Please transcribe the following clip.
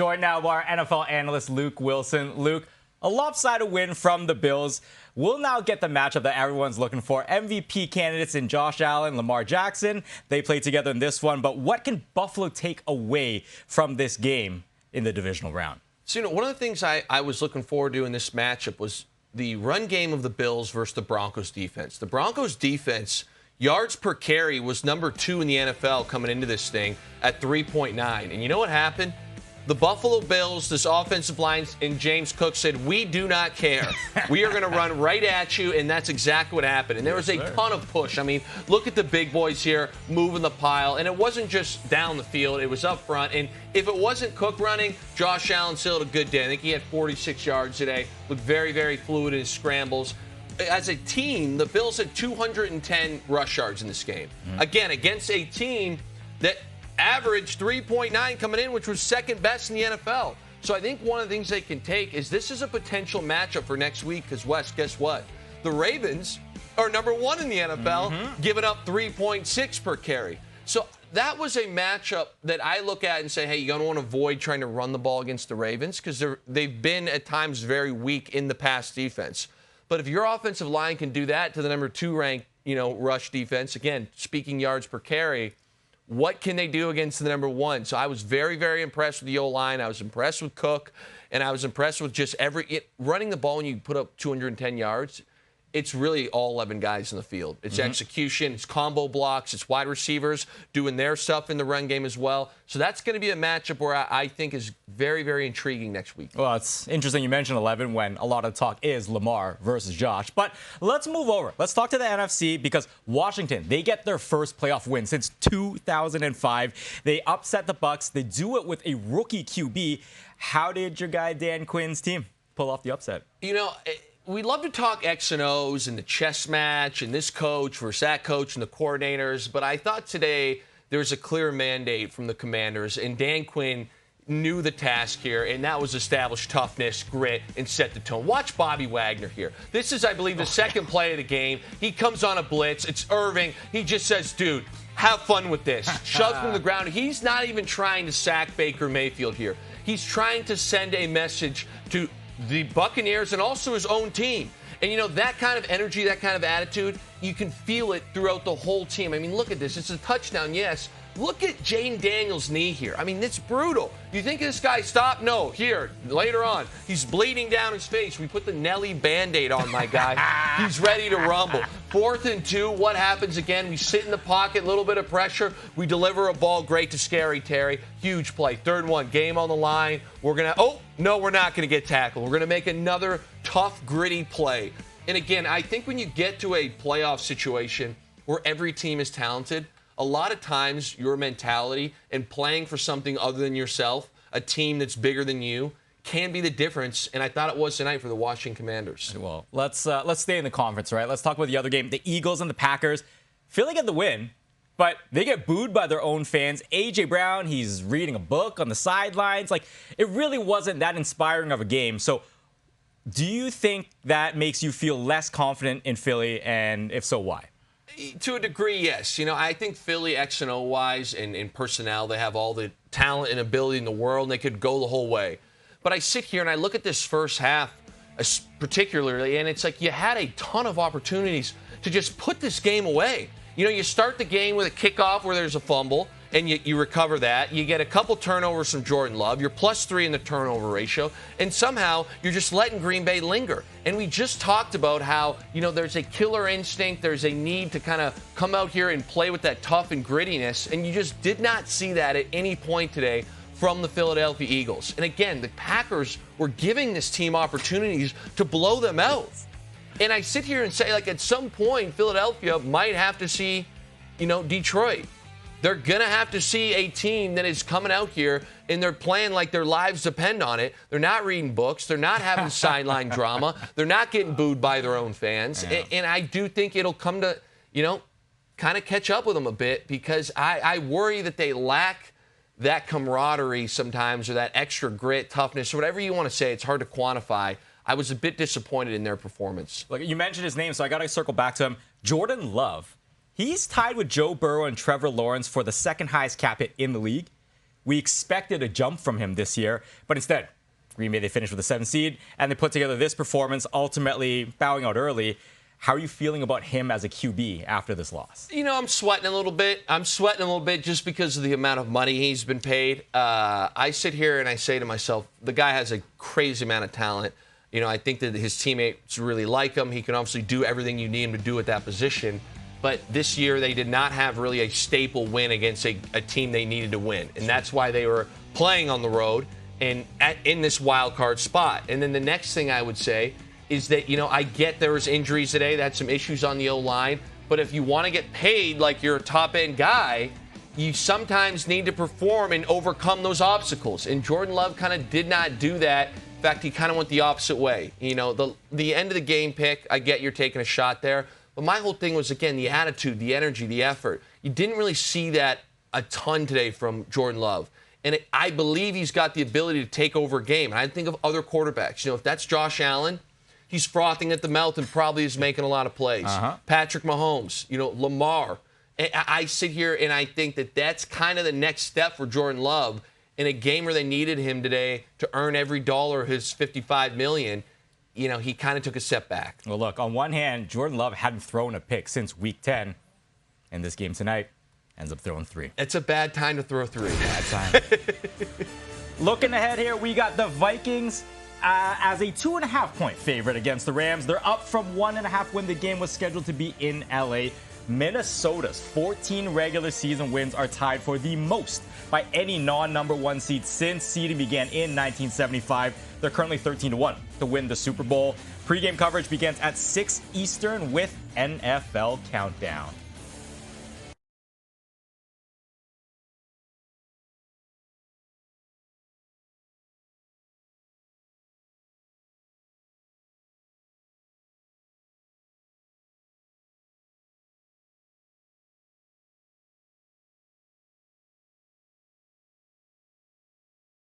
Joined now by our NFL analyst, Luke Willson. Luke, a lopsided win from the Bills. We'll now get the matchup that everyone's looking for. MVP candidates in Josh Allen, Lamar Jackson. They played together in this one. But what can Buffalo take away from this game in the divisional round? So, one of the things I was looking forward to in this matchup was the run game of the Bills versus the Broncos defense. The Broncos defense, yards per carry, was number 2 in the NFL coming into this thing at 3.9. And you know what happened? The Buffalo Bills, this offensive line, and James Cook said, we do not care. We are going to run right at you, and that's exactly what happened. And there was a ton of push. I mean, look at the big boys here moving the pile. And it wasn't just down the field. It was up front. And if it wasn't Cook running, Josh Allen still had a good day. I think he had 46 yards today. Looked very, very fluid in his scrambles. As a team, the Bills had 210 rush yards in this game. Again, against a team that averaged 3.9 coming in, which was second best in the NFL. So I think one of the things they can take is this is a potential matchup for next week because, Wes, guess what? The Ravens are number 1 in the NFL, giving up 3.6 per carry. So that was a matchup that I look at and say, hey, you're going to want to avoid trying to run the ball against the Ravens because they've been at times very weak in the pass defense. But if your offensive line can do that to the number 2 ranked, rush defense, again, speaking yards per carry, what can they do against the number 1? So I was very, very impressed with the O-line. I was impressed with Cook, and I was impressed with just running the ball when you put up 210 yards. It's really all 11 guys in the field. It's execution, it's combo blocks, it's wide receivers doing their stuff in the run game as well. So that's going to be a matchup where I think is very, very intriguing next week. Well, it's interesting you mentioned 11 when a lot of talk is Lamar versus Josh. But let's move over. Let's talk to the NFC because Washington, they get their first playoff win since 2005. They upset the Bucs. They do it with a rookie QB. How did your guy Dan Quinn's team pull off the upset? We love to talk X and O's and the chess match and this coach versus that coach and the coordinators, but I thought today there was a clear mandate from the Commanders, and Dan Quinn knew the task here, and that was establish toughness, grit, and set the tone. Watch Bobby Wagner here. This is, I believe, the second play of the game. He comes on a blitz. It's Irving. He just says, dude, have fun with this. Shove from the ground. He's not even trying to sack Baker Mayfield here. He's trying to send a message to the Buccaneers and also his own team. And, that kind of energy, that kind of attitude, you can feel it throughout the whole team. I mean, look at this. It's a touchdown, yes. Look at Jane Daniels' knee here. I mean, it's brutal. You think this guy stopped? No. Here, later on, he's bleeding down his face. We put the Nelly Band-Aid on my guy. He's ready to rumble. 4th and 2, what happens again? We sit in the pocket, a little bit of pressure. We deliver a ball, great to Scary Terry. Huge play. 3rd and 1, game on the line. We're not going to get tackled. We're going to make another tough, gritty play. And again, I think when you get to a playoff situation where every team is talented, a lot of times your mentality and playing for something other than yourself, a team that's bigger than you, can be the difference. And I thought it was tonight for the Washington Commanders. Well, let's stay in the conference, right? Let's talk about the other game. The Eagles and the Packers. Philly get the win, but they get booed by their own fans. A.J. Brown, he's reading a book on the sidelines. It really wasn't that inspiring of a game. So do you think that makes you feel less confident in Philly? And if so, why? To a degree, yes. I think Philly, X and O-wise and personnel, they have all the talent and ability in the world, and they could go the whole way. But I sit here and I look at this first half particularly, and it's like you had a ton of opportunities to just put this game away. You start the game with a kickoff where there's a fumble, and you recover that. You get a couple turnovers from Jordan Love. You're +3 in the turnover ratio. And somehow you're just letting Green Bay linger. And we just talked about how, there's a killer instinct. There's a need to kind of come out here and play with that tough and grittiness. And you just did not see that at any point today from the Philadelphia Eagles. And again, the Packers were giving this team opportunities to blow them out. And I sit here and say, at some point, Philadelphia might have to see, Detroit. They're going to have to see a team that is coming out here and they're playing like their lives depend on it. They're not reading books. They're not having sideline drama. They're not getting booed by their own fans. And I do think it'll come to, kind of catch up with them a bit because I worry that they lack that camaraderie sometimes or that extra grit, toughness, or whatever you want to say. It's hard to quantify. I was a bit disappointed in their performance. Look, you mentioned his name, so I got to circle back to him. Jordan Love. He's tied with Joe Burrow and Trevor Lawrence for the second highest cap hit in the league. We expected a jump from him this year, but instead, Green Bay, they finished with a 7 seed, and they put together this performance, ultimately bowing out early. How are you feeling about him as a QB after this loss? You know, I'm sweating a little bit. Just because of the amount of money he's been paid. I sit here and I say to myself, the guy has a crazy amount of talent. You know, I think that his teammates really like him. He can obviously do everything you need him to do at that position. But this year, they did not have really a staple win against a team they needed to win. And that's why they were playing on the road and in this wild card spot. And then the next thing I would say is that, you know, I get there was injuries today. They had some issues on the O-line. But if you want to get paid like you're a top-end guy, you sometimes need to perform and overcome those obstacles. And Jordan Love kind of did not do that. In fact, he kind of went the opposite way. You know, the end of the game pick, I get you're taking a shot there. But my whole thing was, again, the attitude, the energy, the effort. You didn't really see that a ton today from Jordan Love. And I believe he's got the ability to take over a game. And I think of other quarterbacks. You know, if that's Josh Allen, he's frothing at the mouth and probably is making a lot of plays. Patrick Mahomes, you know, Lamar. I sit here and I think that that's kind of the next step for Jordan Love in a game where they needed him today to earn every dollar of his $55 million. You know, he kind of took a step back. Well, look, on one hand, Jordan Love hadn't thrown a pick since Week 10. And this game tonight ends up throwing 3. It's a bad time to throw 3. Bad time. Looking ahead here, we got the Vikings as a 2.5-point favorite against the Rams. They're up from 1.5 when the game was scheduled to be in L.A. Minnesota's 14 regular season wins are tied for the most by any non-number 1 seed since seeding began in 1975. They're currently 13-1 to win the Super Bowl. Pre-game coverage begins at 6 Eastern with NFL Countdown.